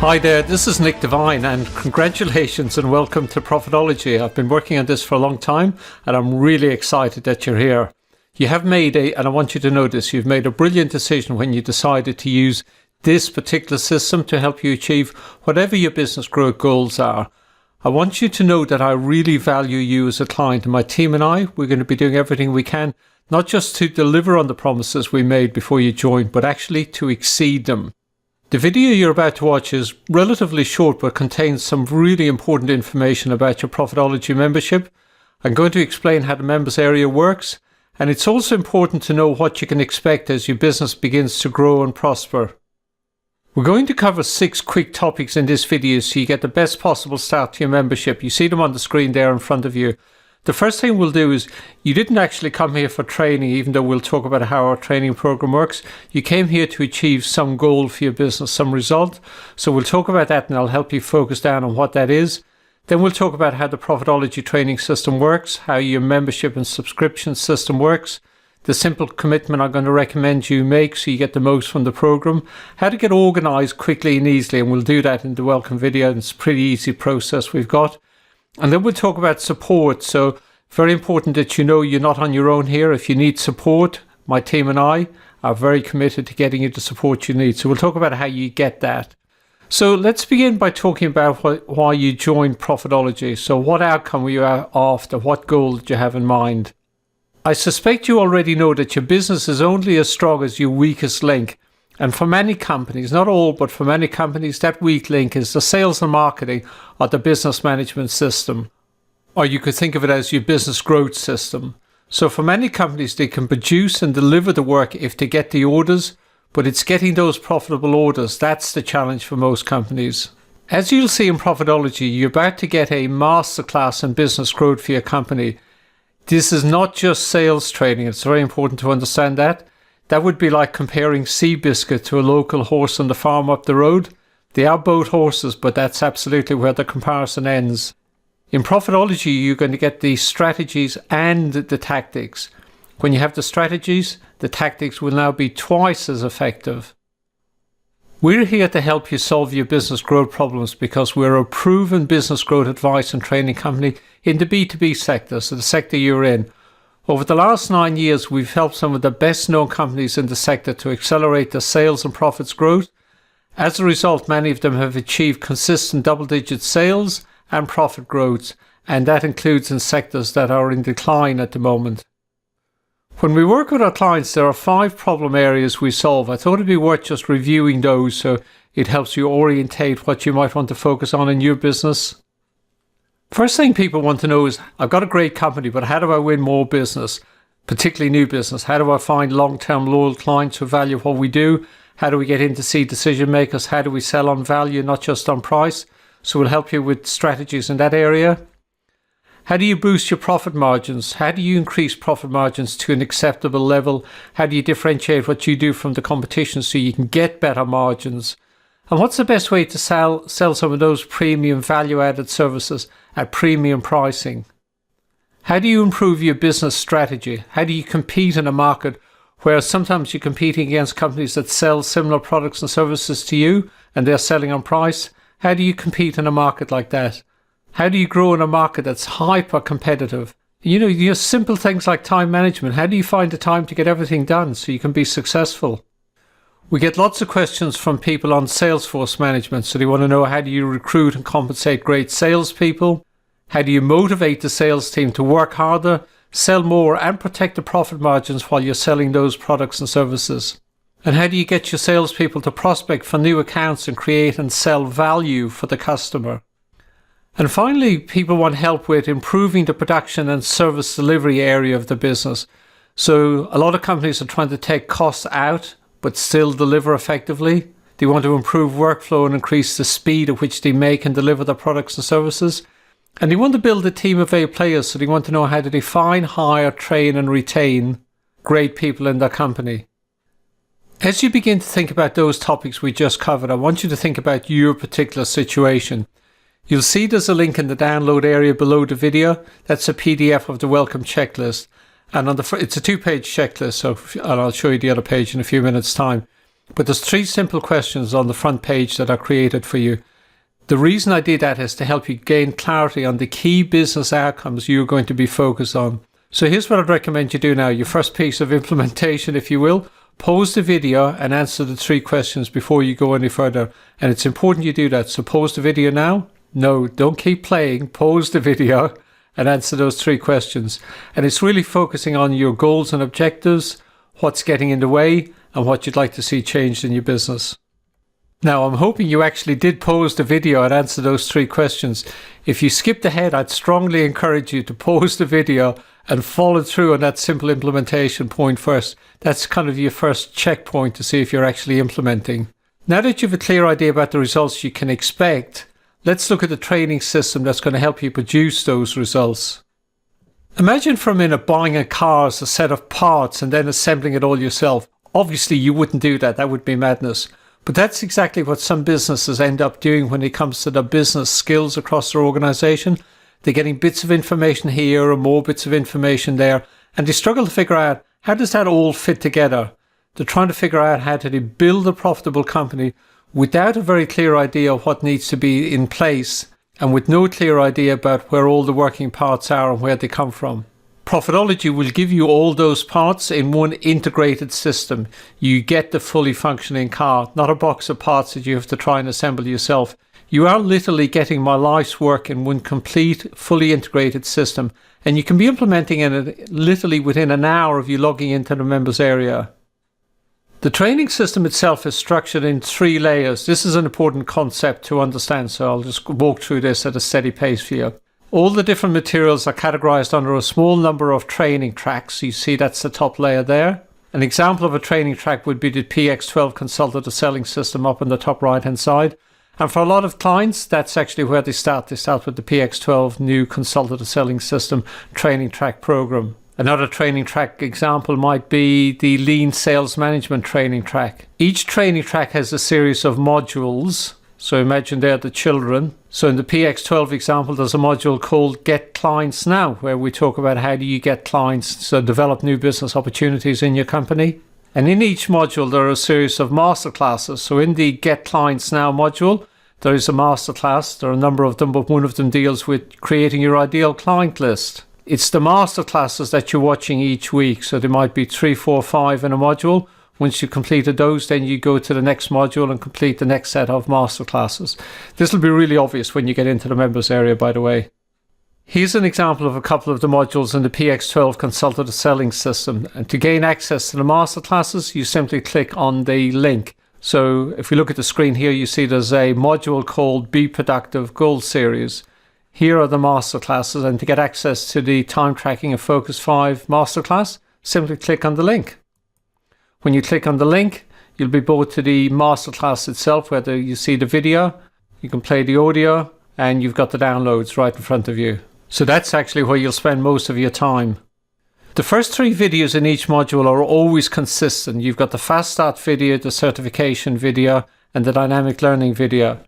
Hi there, this is Nick Devine and congratulations and welcome to Profitology. I've been working on this for a long time and I'm really excited that you're here. You have made and I want you to know this, you've made a brilliant decision when you decided to use this particular system to help you achieve whatever your business growth goals are. I want you to know that I really value you as a client, and my team and I, we're going to be doing everything we can, not just to deliver on the promises we made before you joined, but actually to exceed them. The video you're about to watch is relatively short but contains some really important information about your Profitology membership. I'm going to explain how the members area works, and it's also important to know what you can expect as your business begins to grow and prosper. We're going to cover 6 quick topics in this video so you get the best possible start to your membership. You see them on the screen there in front of you. The first thing we'll do is, you didn't actually come here for training, even though we'll talk about how our training program works. You came here to achieve some goal for your business, some result. So we'll talk about that and I'll help you focus down on what that is. Then we'll talk about how the Profitology training system works, how your membership and subscription system works, the simple commitment I'm going to recommend you make so you get the most from the program, how to get organized quickly and easily, and we'll do that in the welcome video. It's a pretty easy process we've got. And then we'll talk about support. So very important that you know you're not on your own here. If you need support, my team and I are very committed to getting you the support you need. So we'll talk about how you get that. So let's begin by talking about why you joined Profitology. So what outcome were you after? What goal did you have in mind? I suspect you already know that your business is only as strong as your weakest link. And for many companies, not all, but for many companies, that weak link is the sales and marketing or the business management system. Or you could think of it as your business growth system. So for many companies, they can produce and deliver the work if they get the orders, but it's getting those profitable orders. That's the challenge for most companies. As you'll see in Profitology, you're about to get a masterclass in business growth for your company. This is not just sales training. It's very important to understand that. That would be like comparing Seabiscuit to a local horse on the farm up the road. They are both horses, but that's absolutely where the comparison ends. In Profitology, you're going to get the strategies and the tactics. When you have the strategies, the tactics will now be twice as effective. We're here to help you solve your business growth problems because we're a proven business growth advice and training company in the B2B sector, so the sector you're in. Over the last 9 years, we've helped some of the best known companies in the sector to accelerate their sales and profits growth. As a result, many of them have achieved consistent double-digit sales and profit growth, and that includes in sectors that are in decline at the moment. When we work with our clients, there are 5 problem areas we solve. I thought it'd be worth just reviewing those so it helps you orientate what you might want to focus on in your business. First thing people want to know is, I've got a great company, but how do I win more business, particularly new business? How do I find long-term loyal clients who value what we do? How do we get in to see decision makers? How do we sell on value, not just on price? So we'll help you with strategies in that area. How do you boost your profit margins? How do you increase profit margins to an acceptable level? How do you differentiate what you do from the competition so you can get better margins? And what's the best way to sell some of those premium value-added services at premium pricing? How do you improve your business strategy? How do you compete in a market where sometimes you're competing against companies that sell similar products and services to you and they're selling on price? How do you compete in a market like that? How do you grow in a market that's hyper competitive? You know, simple things like time management. How do you find the time to get everything done so you can be successful? We get lots of questions from people on Salesforce management. So they want to know, how do you recruit and compensate great salespeople? How do you motivate the sales team to work harder, sell more, and protect the profit margins while you're selling those products and services? And how do you get your salespeople to prospect for new accounts and create and sell value for the customer? And finally, people want help with improving the production and service delivery area of the business. So a lot of companies are trying to take costs out but still deliver effectively. They want to improve workflow and increase the speed at which they make and deliver their products and services. And they want to build a team of A players, so they want to know how to define, hire, train and retain great people in their company. As you begin to think about those topics we just covered, I want you to think about your particular situation. You'll see there's a link in the download area below the video. That's a PDF of the welcome checklist. And it's a 2-page checklist, and I'll show you the other page in a few minutes' time. But there's 3 simple questions on the front page that are created for you. The reason I did that is to help you gain clarity on the key business outcomes you're going to be focused on. So here's what I'd recommend you do now. Your first piece of implementation, if you will, pause the video and answer the 3 questions before you go any further. And it's important you do that. So pause the video now. No, don't keep playing. Pause the video and answer those 3 questions. And it's really focusing on your goals and objectives, what's getting in the way, and what you'd like to see changed in your business. Now, I'm hoping you actually did pause the video and answer those 3 questions. If you skipped ahead, I'd strongly encourage you to pause the video and follow through on that simple implementation point first. That's kind of your first checkpoint to see if you're actually implementing. Now that you have a clear idea about the results you can expect, let's look at the training system that's going to help you produce those results. Imagine for a minute buying a car as a set of parts and then assembling it all yourself. Obviously, you wouldn't do that. That would be madness. But that's exactly what some businesses end up doing when it comes to their business skills across their organization. They're getting bits of information here and more bits of information there, and they struggle to figure out, how does that all fit together? They're trying to figure out how to build a profitable company without a very clear idea of what needs to be in place and with no clear idea about where all the working parts are and where they come from. Profitology will give you all those parts in one integrated system. You get the fully functioning car, not a box of parts that you have to try and assemble yourself. You are literally getting my life's work in one complete, fully integrated system, and you can be implementing it literally within an hour of you logging into the members area. The training system itself is structured in 3 layers. This is an important concept to understand, so I'll just walk through this at a steady pace for you. All the different materials are categorized under a small number of training tracks. You see that's the top layer there. An example of a training track would be the PX12 Consultative Selling System up on the top right hand side. And for a lot of clients, that's actually where they start. They start with the PX12 new Consultative Selling System training track program. Another training track example might be the Lean Sales Management training track. Each training track has a series of modules. So imagine they're the children. So in the PX12 example, there's a module called Get Clients Now, where we talk about how do you get clients, so develop new business opportunities in your company. And in each module, there are a series of masterclasses. So in the Get Clients Now module, there is a masterclass. There are a number of them, but one of them deals with creating your ideal client list. It's the masterclasses that you're watching each week. So there might be 3, 4, 5 in a module. Once you've completed those, then you go to the next module and complete the next set of masterclasses. This will be really obvious when you get into the members area, by the way. Here's an example of a couple of the modules in the PX12 Consultative Selling System. And to gain access to the masterclasses, you simply click on the link. So if we look at the screen here, you see there's a module called Be Productive Gold Series. Here are the masterclasses, and to get access to the Time Tracking and Focus 5 masterclass, simply click on the link. When you click on the link, you'll be brought to the masterclass itself, where you see the video, you can play the audio, and you've got the downloads right in front of you. So that's actually where you'll spend most of your time. The first 3 videos in each module are always consistent. You've got the Fast Start video, the certification video, and the dynamic learning video.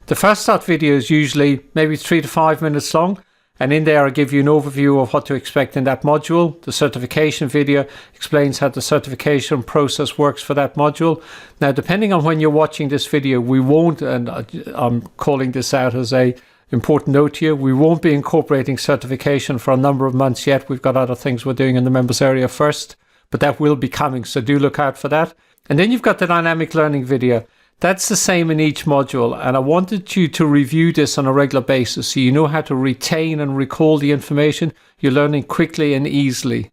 The Fast Start video is usually maybe 3 to 5 minutes long. And in there, I give you an overview of what to expect in that module. The certification video explains how the certification process works for that module. Now, depending on when you're watching this video, we won't, and I'm calling this out as a important note here, we won't be incorporating certification for a number of months yet. We've got other things we're doing in the members area first, but that will be coming, so do look out for that. And then you've got the dynamic learning video. That's the same in each module, and I wanted you to review this on a regular basis so you know how to retain and recall the information you're learning quickly and easily.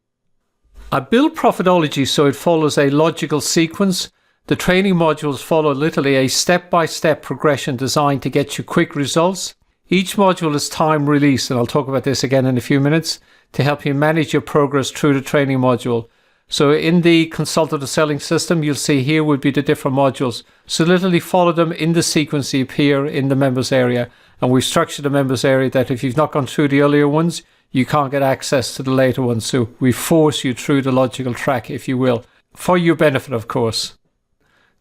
I built Profitology so it follows a logical sequence. The training modules follow literally a step-by-step progression designed to get you quick results. Each module is time released, and I'll talk about this again in a few minutes, to help you manage your progress through the training module. So in the Consultative Selling System, you'll see here would be the different modules. So literally follow them in the sequence they appear in the members area. And we've structured the members area that if you've not gone through the earlier ones, you can't get access to the later ones. So we force you through the logical track, if you will, for your benefit, of course.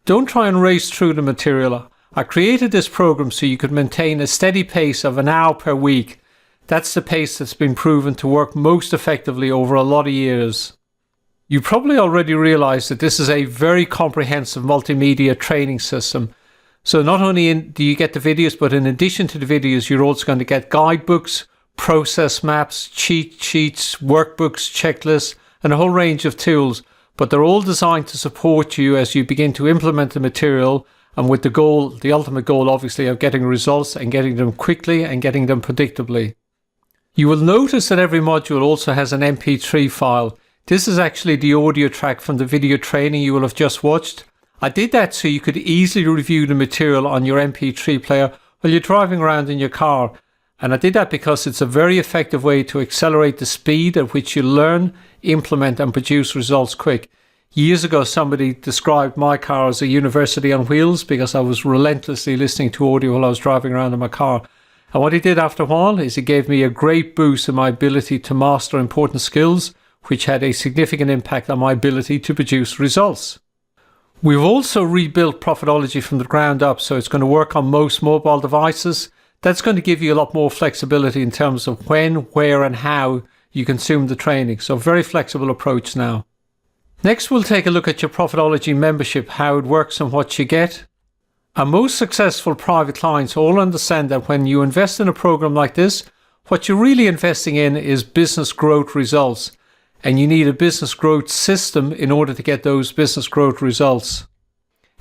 Don't try and race through the material. I created this program so you could maintain a steady pace of an hour per week. That's the pace that's been proven to work most effectively over a lot of years. You probably already realize that this is a very comprehensive multimedia training system. So not only do you get the videos, but in addition to the videos, you're also going to get guidebooks, process maps, cheat sheets, workbooks, checklists, and a whole range of tools. But they're all designed to support you as you begin to implement the material, and with the goal, the ultimate goal, obviously, of getting results and getting them quickly and getting them predictably. You will notice that every module also has an MP3 file. This is actually the audio track from the video training you will have just watched. I did that so you could easily review the material on your MP3 player while you're driving around in your car. And I did that because it's a very effective way to accelerate the speed at which you learn, implement and produce results quick. Years ago, somebody described my car as a university on wheels because I was relentlessly listening to audio while I was driving around in my car. And what he did after a while is he gave me a great boost in my ability to master important skills, which had a significant impact on my ability to produce results. We've also rebuilt Profitology from the ground up, so it's going to work on most mobile devices. That's going to give you a lot more flexibility in terms of when, where and how you consume the training. So very flexible approach now. Next, we'll take a look at your Profitology membership, how it works and what you get. Our most successful private clients all understand that when you invest in a program like this, what you're really investing in is business growth results. And you need a business growth system in order to get those business growth results.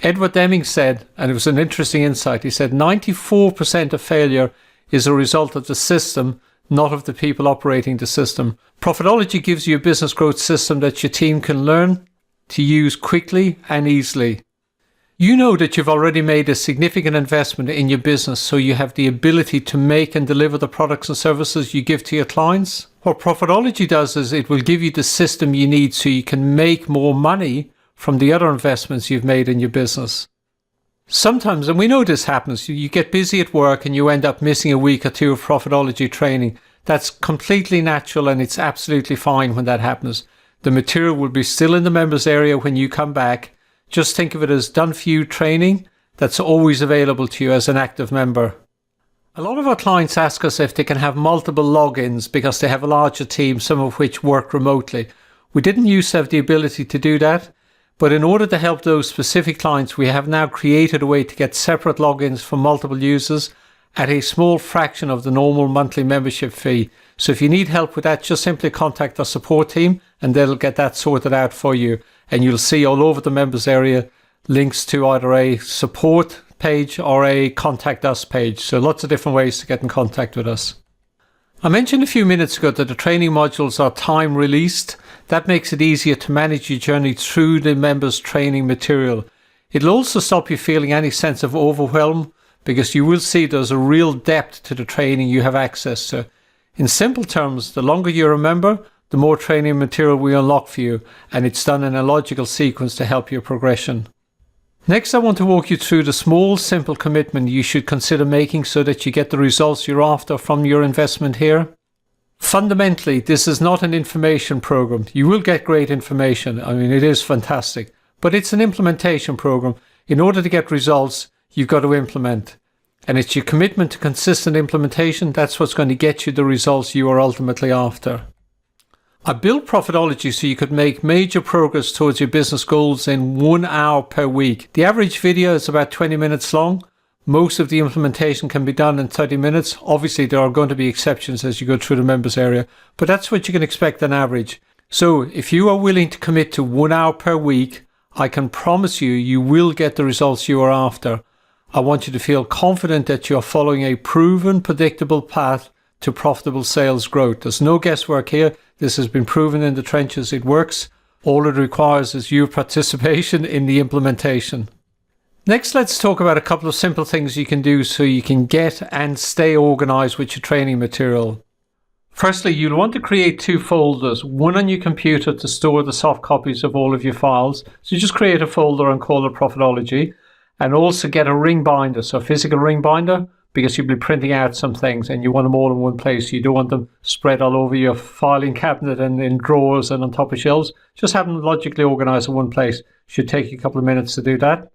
Edward Deming said, and it was an interesting insight, he said 94% of failure is a result of the system, not of the people operating the system. Profitology gives you a business growth system that your team can learn to use quickly and easily. You know that you've already made a significant investment in your business, so you have the ability to make and deliver the products and services you give to your clients. What Profitology does is it will give you the system you need so you can make more money from the other investments you've made in your business. Sometimes, and we know this happens, you get busy at work and you end up missing a week or two of Profitology training. That's completely natural and it's absolutely fine when that happens. The material will be still in the members area when you come back. Just think of it as done for you training that's always available to you as an active member. A lot of our clients ask us if they can have multiple logins because they have a larger team, some of which work remotely. We didn't used to have the ability to do that, but in order to help those specific clients, we have now created a way to get separate logins for multiple users at a small fraction of the normal monthly membership fee. So if you need help with that, just simply contact our support team and they'll get that sorted out for you. And you'll see all over the members area links to either a support page or a contact us page. So lots of different ways to get in contact with us. I mentioned a few minutes ago that the training modules are time released. That makes it easier to manage your journey through the members' training material. It'll also stop you feeling any sense of overwhelm because you will see there's a real depth to the training you have access to. In simple terms, the longer you're a member, the more training material we unlock for you, and it's done in a logical sequence to help your progression. Next, I want to walk you through the small, simple commitment you should consider making so that you get the results you're after from your investment here. Fundamentally, this is not an information program. You will get great information. I mean, it is fantastic, but it's an implementation program. In order to get results, you've got to implement. And it's your commitment to consistent implementation that's what's going to get you the results you are ultimately after. I built Profitology so you could make major progress towards your business goals in 1 hour per week. The average video is about 20 minutes long. Most of the implementation can be done in 30 minutes. Obviously, there are going to be exceptions as you go through the members area, but that's what you can expect on average. So if you are willing to commit to 1 hour per week, I can promise you, you will get the results you are after. I want you to feel confident that you're following a proven, predictable path to profitable sales growth. There's no guesswork here. This has been proven in the trenches. It works. All it requires is your participation in the implementation. Next, let's talk about a couple of simple things you can do so you can get and stay organized with your training material. Firstly, you'll want to create 2 folders, one on your computer to store the soft copies of all of your files. So just create a folder and call it Profitology, and also get a ring binder, so a physical ring binder, because you'll be printing out some things and you want them all in one place. You don't want them spread all over your filing cabinet and in drawers and on top of shelves. Just have them logically organized in one place. Should take you a couple of minutes to do that.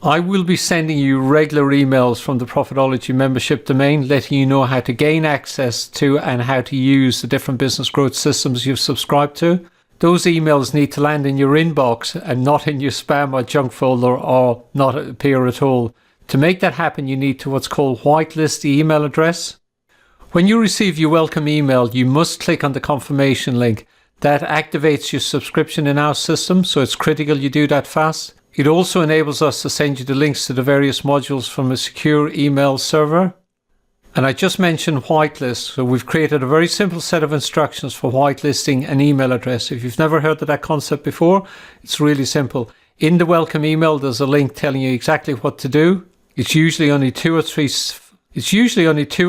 I will be sending you regular emails from the Profitology membership domain, letting you know how to gain access to and how to use the different business growth systems you've subscribed to. those emails need to land in your inbox and not in your spam or junk folder or not appear at all. To make that happen, you need to what's called whitelist the email address. When you receive your welcome email, you must click on the confirmation link. That activates your subscription in our system, so it's critical you do that fast. It also enables us to send you the links to the various modules from a secure email server. And I just mentioned whitelist, so we've created a very simple set of instructions for whitelisting an email address. If you've never heard of that concept before, it's really simple. In the welcome email, there's a link telling you exactly what to do. It's usually only two or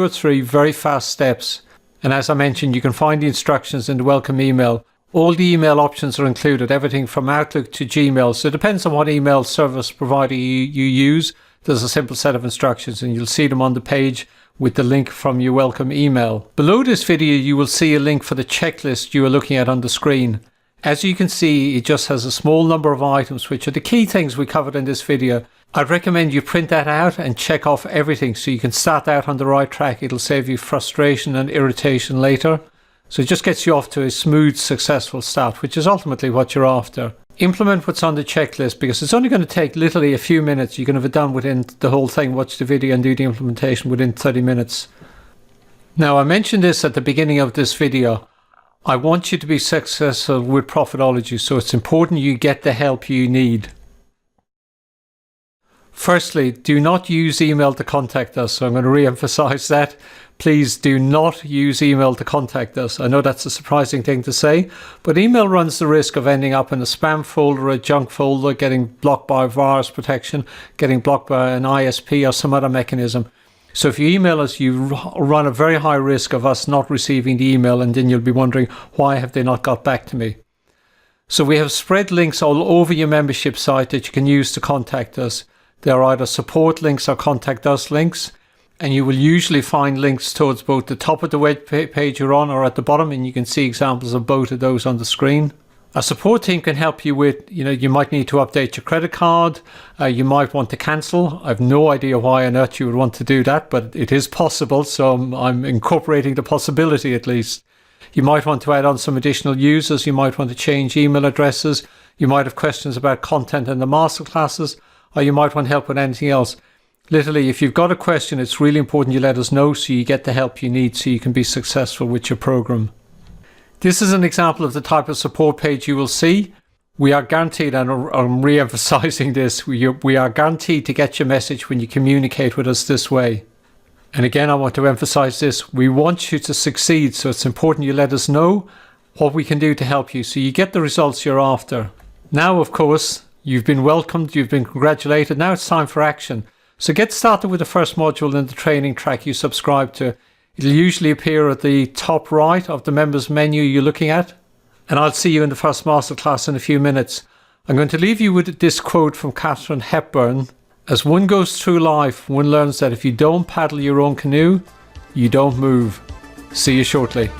three very fast steps. And as I mentioned, you can find the instructions in the welcome email. All the email options are included, everything from Outlook to Gmail. So it depends on what email service provider you use. There's a simple set of instructions and you'll see them on the page with the link from your welcome email. Below this video, you will see a link for the checklist you are looking at on the screen. As you can see, it just has a small number of items, which are the key things we covered in this video. I'd recommend you print that out and check off everything so you can start out on the right track. It'll save you frustration and irritation later. So it just gets you off to a smooth, successful start, which is ultimately what you're after. Implement what's on the checklist because it's only going to take literally a few minutes. You can have it done within the whole thing, watch the video and do the implementation within 30 minutes. Now, I mentioned this at the beginning of this video. I want you to be successful with Profitology, so it's important you get the help you need. Firstly, do not use email to contact us. So I'm going to re-emphasize that. Please do not use email to contact us. I know that's a surprising thing to say, but email runs the risk of ending up in a spam folder, a junk folder, getting blocked by virus protection, getting blocked by an ISP or some other mechanism. So if you email us, you run a very high risk of us not receiving the email, and then you'll be wondering, why have they not got back to me? So we have spread links all over your membership site that you can use to contact us. There are either support links or contact us links, and you will usually find links towards both the top of the web page you're on or at the bottom, and you can see examples of both of those on the screen. A support team can help you with, you might need to update your credit card, you might want to cancel. I have no idea why on earth you would want to do that, but it is possible, so I'm incorporating the possibility at least. You might want to add on some additional users, you might want to change email addresses, you might have questions about content in the masterclasses, or you might want help with anything else. Literally, if you've got a question, it's really important you let us know so you get the help you need so you can be successful with your program. This is an example of the type of support page you will see. We are guaranteed, and I'm re-emphasizing this, we are guaranteed to get your message when you communicate with us this way. And again, I want to emphasize this, we want you to succeed, so it's important you let us know what we can do to help you so you get the results you're after. Now, of course, you've been welcomed, you've been congratulated, now it's time for action. So get started with the first module in the training track you subscribe to. It'll usually appear at the top right of the members menu you're looking at. And I'll see you in the first masterclass in a few minutes. I'm going to leave you with this quote from Katharine Hepburn. As one goes through life, one learns that if you don't paddle your own canoe, you don't move. See you shortly.